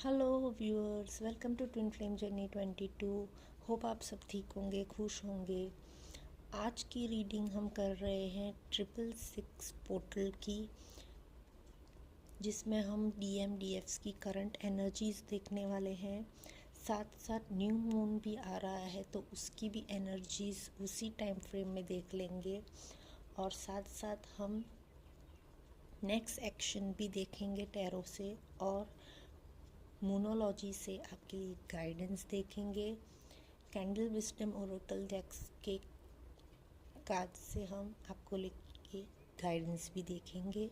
Hello viewers, welcome to twin flame journey 22। Hope आप सब ठीक होंगे, खुश होंगे। आज की रीडिंग हम कर रहे हैं 666 पोर्टल की, जिसमें हम DMDFs की करंट एनर्जीज़ देखने वाले हैं। साथ साथ न्यू मून भी आ रहा है तो उसकी भी एनर्जीज़ उसी टाइम फ्रेम में देख लेंगे। और साथ साथ हम नेक्स्ट एक्शन भी देखेंगे टैरो से, और मोनोलॉजी से आपके लिए गाइडेंस देखेंगे। कैंडल विस्डम ओरेकल डेक्स के कार्ड से हम आपको लेके गाइडेंस भी देखेंगे।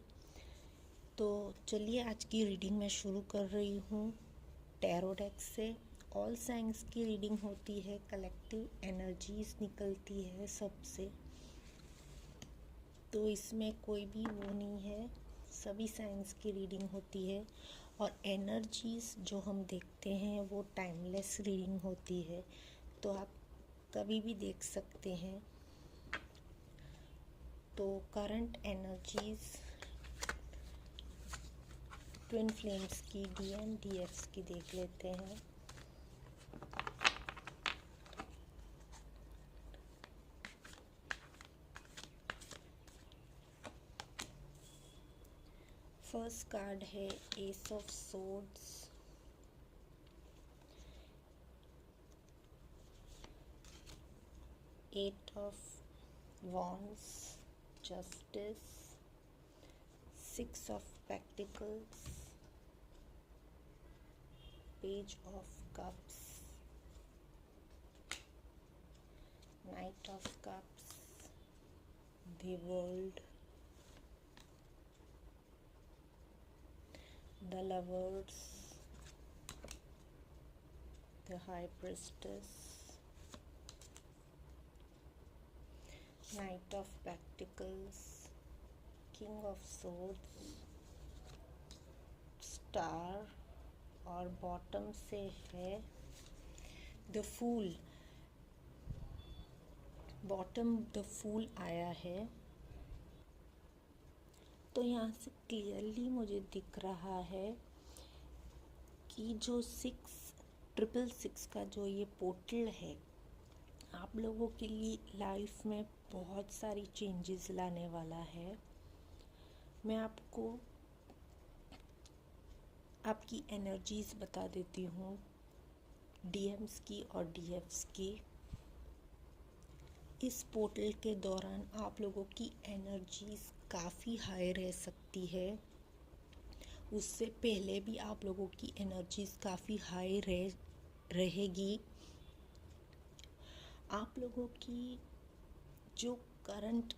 तो चलिए आज की रीडिंग मैं शुरू कर रही हूँ टैरो डेक्स से। ऑल साइंस की रीडिंग होती है, कलेक्टिव एनर्जीज निकलती है सबसे, तो इसमें कोई भी वो नहीं है, सभी साइंस की रीडिंग होती है। और एनर्जीज़ जो हम देखते हैं वो टाइमलेस रीडिंग होती है, तो आप कभी भी देख सकते हैं। तो करंट एनर्जीज़ ट्विन फ्लेम्स की, DMDFs की देख लेते हैं। फर्स्ट कार्ड है ace of swords, eight of wands, justice, six of pentacles, page of cups, knight of cups, the world, the lovers, the high priestess, knight of pentacles, king of swords, star, और bottom से है the fool. Bottom the fool आया है, तो यहाँ से clearly मुझे दिख रहा है कि जो 666 का जो ये पोर्टल है, आप लोगों के लिए लाइफ में बहुत सारी चेंजेस लाने वाला है। मैं आपको आपकी एनर्जीज़ बता देती हूँ, DMs की और DFs की। इस पोर्टल के दौरान आप लोगों की एनर्जीज़ काफ़ी हाई रह सकती है। उससे पहले भी आप लोगों की एनर्जीज़ काफ़ी हाई रहेगी। आप लोगों की जो करंट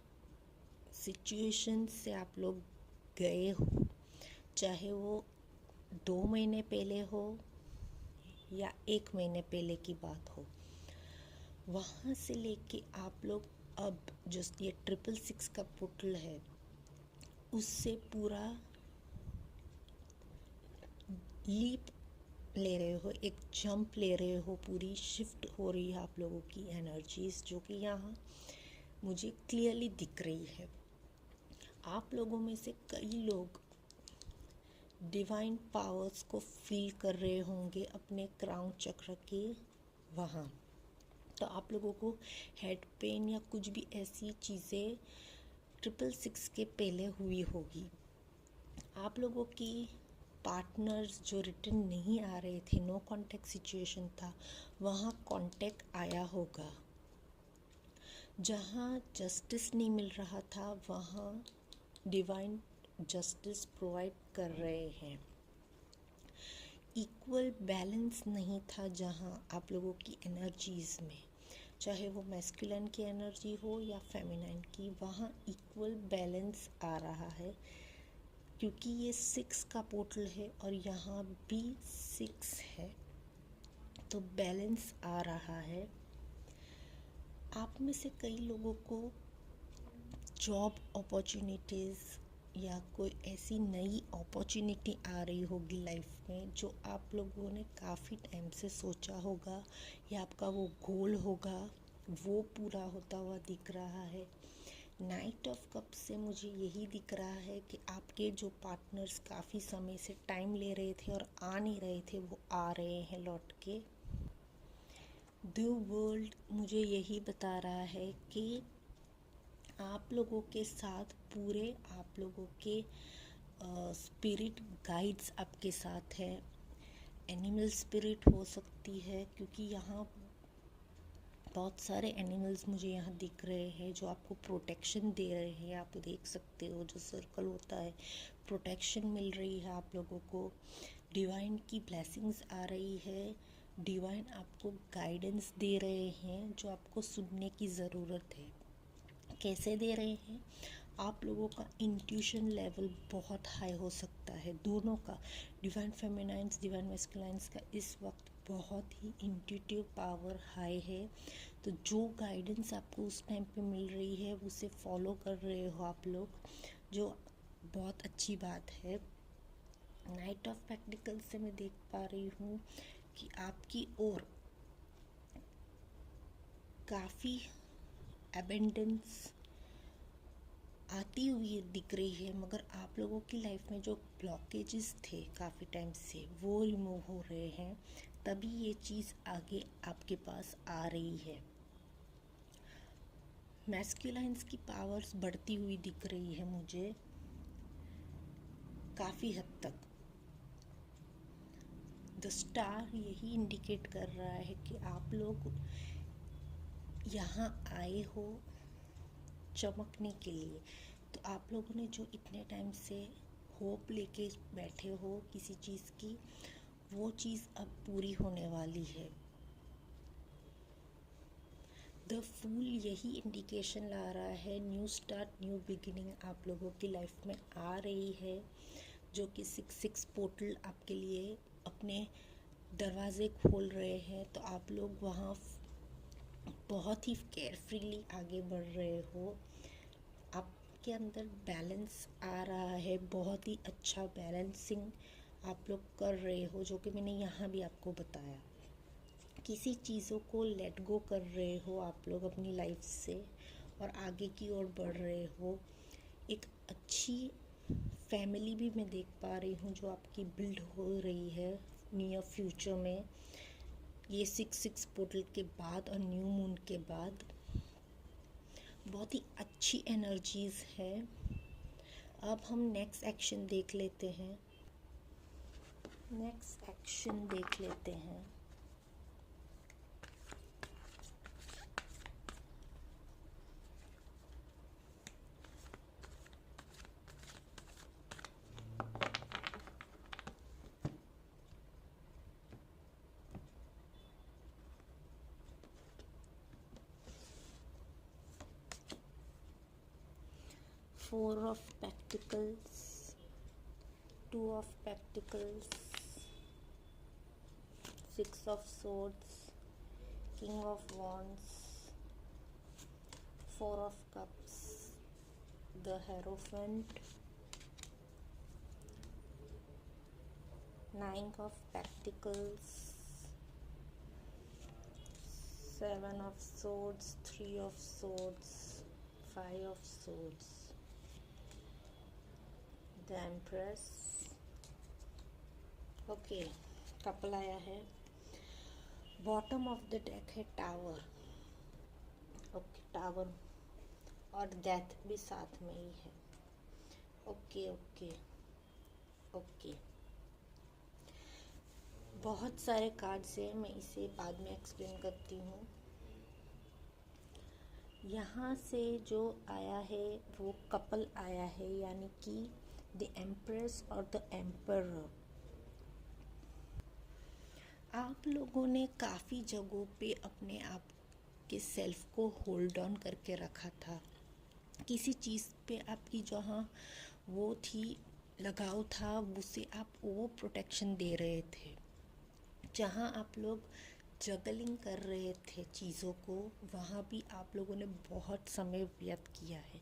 सिचुएशन से आप लोग गए हो, चाहे वो 2 महीने पहले हो या 1 महीने पहले की बात हो, वहाँ से लेके आप लोग अब जो ये 666 का पोर्टल है उससे पूरा लीप ले रहे हो, एक जंप ले रहे हो, पूरी शिफ्ट हो रही है आप लोगों की एनर्जीज, जो कि यहाँ मुझे क्लियरली दिख रही है। आप लोगों में से कई लोग डिवाइन पावर्स को फील कर रहे होंगे अपने क्राउन चक्र के वहाँ। तो आप लोगों को हेड पेन या कुछ भी ऐसी चीज़ें 666 के पहले हुई होगी। आप लोगों की पार्टनर्स जो रिटर्न नहीं आ रहे थे, नो कांटेक्ट सिचुएशन था, वहाँ कांटेक्ट आया होगा। जहाँ जस्टिस नहीं मिल रहा था वहाँ डिवाइन जस्टिस प्रोवाइड कर रहे हैं। इक्वल बैलेंस नहीं था जहाँ आप लोगों की एनर्जीज़ में, चाहे वो मैस्कुलिन की एनर्जी हो या फेमिनाइन की, वहाँ इक्वल बैलेंस आ रहा है। क्योंकि ये 6 का पोर्टल है और यहाँ भी 6 है, तो बैलेंस आ रहा है। आप में से कई लोगों को जॉब अपॉर्चुनिटीज़ या कोई ऐसी नई अपॉर्चुनिटी आ रही होगी लाइफ में, जो आप लोगों ने काफ़ी टाइम से सोचा होगा, या आपका वो गोल होगा, वो पूरा होता हुआ दिख रहा है। नाइट ऑफ कप से मुझे यही दिख रहा है कि आपके जो पार्टनर्स काफ़ी समय से टाइम ले रहे थे और आ नहीं रहे थे, वो आ रहे हैं लौट के। द वर्ल्ड मुझे यही बता रहा है कि आप लोगों के साथ पूरे आप लोगों के स्पिरिट गाइड्स आपके साथ है। एनिमल स्पिरिट हो सकती है, क्योंकि यहाँ बहुत सारे एनिमल्स मुझे यहाँ दिख रहे हैं जो आपको प्रोटेक्शन दे रहे हैं। आप देख सकते हो जो सर्कल होता है, प्रोटेक्शन मिल रही है आप लोगों को। डिवाइन की ब्लेसिंग्स आ रही है, डिवाइन आपको गाइडेंस दे रहे हैं जो आपको सुनने की ज़रूरत है। कैसे दे रहे हैं? आप लोगों का इंट्यूशन लेवल बहुत हाई हो सकता है, दोनों का, डिवाइन फेमिनाइंस डिवाइन मैस्कुलाइंस का इस वक्त बहुत ही इंट्यूटिव पावर हाई है। तो जो गाइडेंस आपको उस टाइम पे मिल रही है उसे फॉलो कर रहे हो आप लोग, जो बहुत अच्छी बात है। नाइट ऑफ पेंटिकल्स से मैं देख पा रही हूँ कि आपकी ओर काफ़ी एबेंडेंस आती हुई दिख रही है, मगर आप लोगों की लाइफ में जो ब्लॉकेजेस थे काफ़ी टाइम से वो रिमूव हो रहे हैं, तभी ये चीज़ आगे आपके पास आ रही है। मैस्कुलाइंस की पावर्स बढ़ती हुई दिख रही है मुझे काफ़ी हद तक। द स्टार यही इंडिकेट कर रहा है कि आप लोग यहाँ आए हो चमकने के लिए। तो आप लोगों ने जो इतने टाइम से होप लेके बैठे हो किसी चीज़ की, वो चीज़ अब पूरी होने वाली है। द फूल यही इंडिकेशन ला रहा है, न्यू स्टार्ट न्यू बिगिनिंग आप लोगों की लाइफ में आ रही है, जो कि 6 पोर्टल आपके लिए अपने दरवाजे खोल रहे हैं। तो आप लोग वहाँ बहुत ही केयरफ्रीली आगे बढ़ रहे हो। आपके अंदर बैलेंस आ रहा है, बहुत ही अच्छा बैलेंसिंग आप लोग कर रहे हो, जो कि मैंने यहाँ भी आपको बताया। किसी चीज़ों को लेट गो कर रहे हो आप लोग अपनी लाइफ से और आगे की ओर बढ़ रहे हो। एक अच्छी फैमिली भी मैं देख पा रही हूँ जो आपकी बिल्ड हो रही है नियर फ्यूचर में, ये 6 पोर्टल के बाद और न्यू मून के बाद। बहुत ही अच्छी एनर्जीज़ है। अब हम नेक्स्ट एक्शन देख लेते हैं। 4 of Pentacles, 2 of Pentacles, 6 of Swords, King of Wands, 4 of Cups, the Hierophant, 9 of Pentacles, 7 of Swords, 3 of Swords, 5 of Swords, the Empress। Okay, couple आया है। बॉटम ऑफ द डेक है tower. Okay, tower और death भी साथ में ही है। Okay okay okay, बहुत सारे कार्ड्स हैं, मैं इसे बाद में एक्सप्लेन करती हूँ। यहाँ से जो आया है वो कपल आया है, यानी कि द एम्प्रेस और द एम्परर। आप लोगों ने काफ़ी जगहों पे अपने आप के सेल्फ को होल्ड ऑन करके रखा था। किसी चीज़ पे आपकी जहाँ वो थी लगाव था, उसे आप वो प्रोटेक्शन दे रहे थे। जहाँ आप लोग जगलिंग कर रहे थे चीज़ों को, वहाँ भी आप लोगों ने बहुत समय व्यर्थ किया है।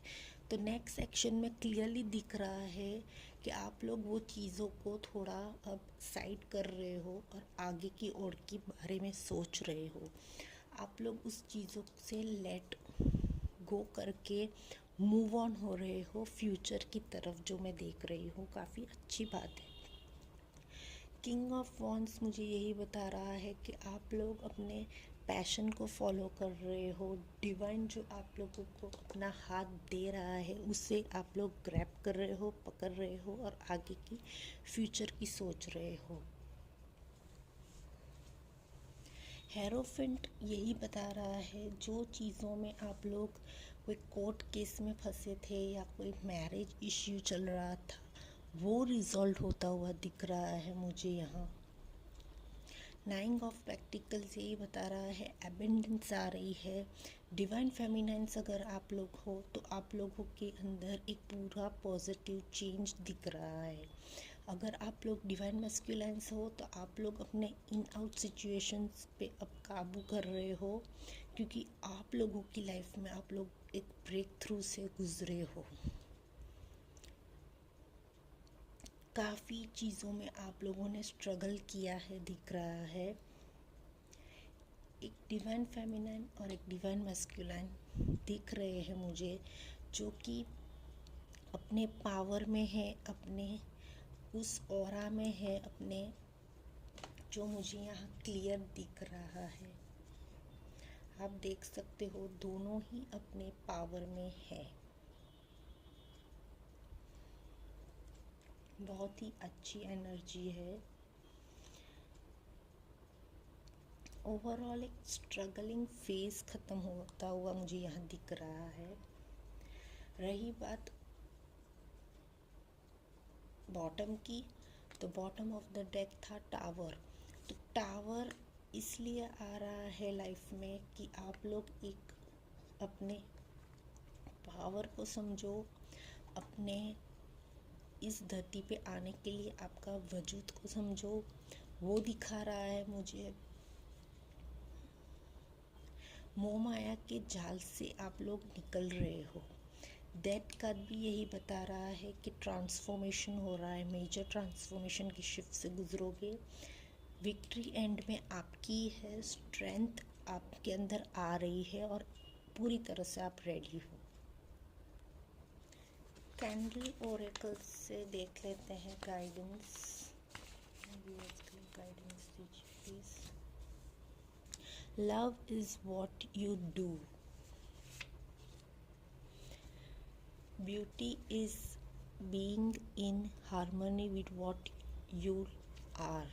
तो नेक्स्ट सेक्शन में क्लियरली दिख रहा है कि आप लोग वो चीज़ों को थोड़ा अब साइड कर रहे हो और आगे की ओर के बारे में सोच रहे हो। आप लोग उस चीज़ों से लेट गो करके मूव ऑन हो रहे हो फ्यूचर की तरफ, जो मैं देख रही हूँ काफ़ी अच्छी बात है। किंग ऑफ वॉन्ड्स मुझे यही बता रहा है कि आप लोग अपने पैशन को फॉलो कर रहे हो। डिवाइन जो आप लोगों को अपना हाथ दे रहा है उसे आप लोग ग्रैब कर रहे हो, पकड़ रहे हो और आगे की फ्यूचर की सोच रहे हो। हेरोफेंट यही बता रहा है, जो चीज़ों में आप लोग कोई कोर्ट केस में फंसे थे या कोई मैरिज इश्यू चल रहा था, वो रिजॉल्व होता हुआ दिख रहा है मुझे यहाँ। नाइन ऑफ पेंटिकल्स यही बता रहा है, एबंडेंस आ रही है। डिवाइन फेमिनाइंस अगर आप लोग हो तो आप लोगों के अंदर एक पूरा पॉजिटिव चेंज दिख रहा है। अगर आप लोग डिवाइन मैस्कुलाइंस हो तो आप लोग अपने इन आउट सिचुएशंस पे अब काबू कर रहे हो, क्योंकि आप लोगों की लाइफ में आप लोग एक ब्रेक थ्रू से गुजरे हो। काफ़ी चीज़ों में आप लोगों ने स्ट्रगल किया है दिख रहा है। एक डिवाइन फेमिनाइन और एक डिवाइन मैस्कुलाइन दिख रहे हैं मुझे, जो कि अपने पावर में है, अपने उस ऑरा में है, अपने जो मुझे यहाँ क्लियर दिख रहा है। आप देख सकते हो दोनों ही अपने पावर में है। बहुत ही अच्छी एनर्जी है। ओवरऑल एक स्ट्रगलिंग फेज ख़त्म होता हुआ मुझे यहाँ दिख रहा है। रही बात बॉटम की, तो बॉटम ऑफ द डेक था टावर। तो टावर इसलिए आ रहा है लाइफ में कि आप लोग एक अपने पावर को समझो, अपने इस धरती पे आने के लिए आपका वजूद को समझो, वो दिखा रहा है मुझे। मोह माया के जाल से आप लोग निकल रहे हो। दैट कार्ड भी यही बता रहा है कि ट्रांसफॉर्मेशन हो रहा है, मेजर ट्रांसफॉर्मेशन की शिफ्ट से गुजरोगे। विक्ट्री एंड में आपकी है, स्ट्रेंथ आपके अंदर आ रही है और पूरी तरह से आप रेडी हो। कैंडल ओरेकल से देख लेते हैं गाइडेंस। गाइडेंस दीजिए please. Love is what you do, beauty is being in harmony with what you are,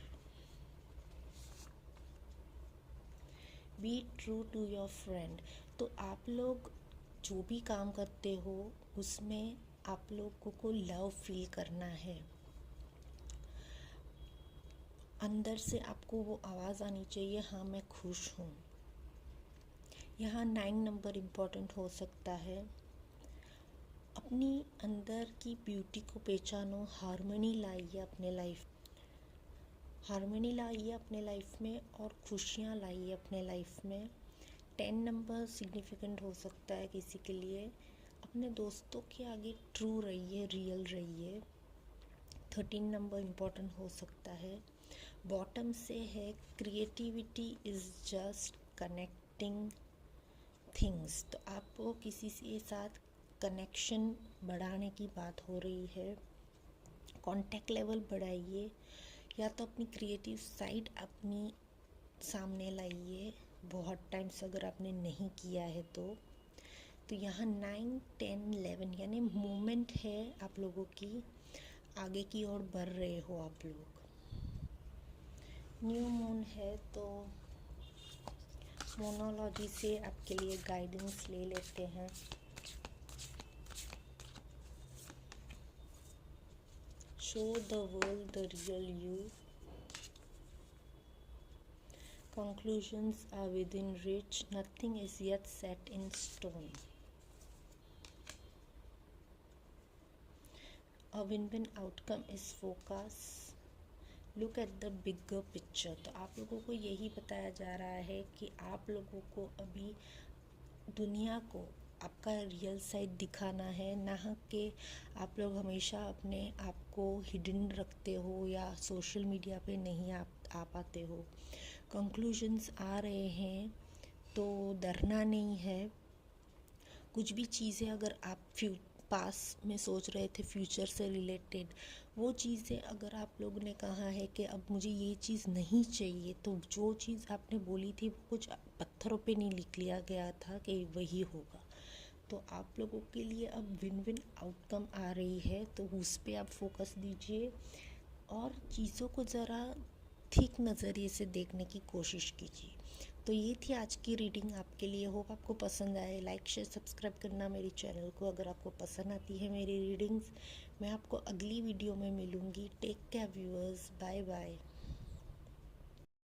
be true to your friend. तो आप लोग जो भी काम करते हो उसमें आप लोगों को लव फील करना है। अंदर से आपको वो आवाज़ आनी चाहिए, हाँ मैं खुश हूँ। यहाँ 9 नंबर इम्पॉर्टेंट हो सकता है। अपनी अंदर की ब्यूटी को पहचानो, हार्मनी लाइए अपने लाइफ, हार्मनी लाइए अपने लाइफ में और खुशियाँ लाइए अपने लाइफ में। 10 नंबर सिग्निफिकेंट हो सकता है किसी के लिए। अपने दोस्तों के आगे ट्रू रहिए, रियल रहिए। 13 नंबर इम्पॉर्टेंट हो सकता है। बॉटम से है, creativity is just connecting things. तो आपको किसी के साथ कनेक्शन बढ़ाने की बात हो रही है। कांटेक्ट लेवल बढ़ाइए, या तो अपनी क्रिएटिव साइड अपनी सामने लाइए। बहुत टाइम से अगर आपने नहीं किया है तो यहाँ 9, 10, 11 यानी मूवमेंट है आप लोगों की, आगे की ओर बढ़ रहे हो आप लोग। न्यू मून है तो मोनोलॉजी से आपके लिए गाइडेंस ले लेते हैं। Show the world the real you, conclusions are within reach, nothing is yet set in stone, a win-win outcome is focus, look at the bigger picture. तो आप लोगों को यही बताया जा रहा है कि आप लोगों को अभी दुनिया को आपका रियल साइड दिखाना है, ना कि आप लोग हमेशा अपने आप को हिडन रखते हो या सोशल मीडिया पे नहीं आ पाते हो। कंक्लूजन्स आ रहे हैं तो डरना नहीं है, कुछ भी चीज़ें अगर आप पास में सोच रहे थे फ्यूचर से रिलेटेड, वो चीज़ें अगर आप लोगों ने कहा है कि अब मुझे ये चीज़ नहीं चाहिए, तो जो चीज़ आपने बोली थी वो कुछ पत्थरों पे नहीं लिख लिया गया था कि वही होगा। तो आप लोगों के लिए अब विन विन आउटकम आ रही है, तो उस पर आप फोकस दीजिए और चीज़ों को ज़रा ठीक नज़रिए से देखने की कोशिश कीजिए। तो ये थी आज की रीडिंग आपके लिए। होप आपको पसंद आए। लाइक शेयर सब्सक्राइब करना मेरे चैनल को अगर आपको पसंद आती है मेरी रीडिंग्स। मैं आपको अगली वीडियो में मिलूँगी। Take care viewers, bye bye.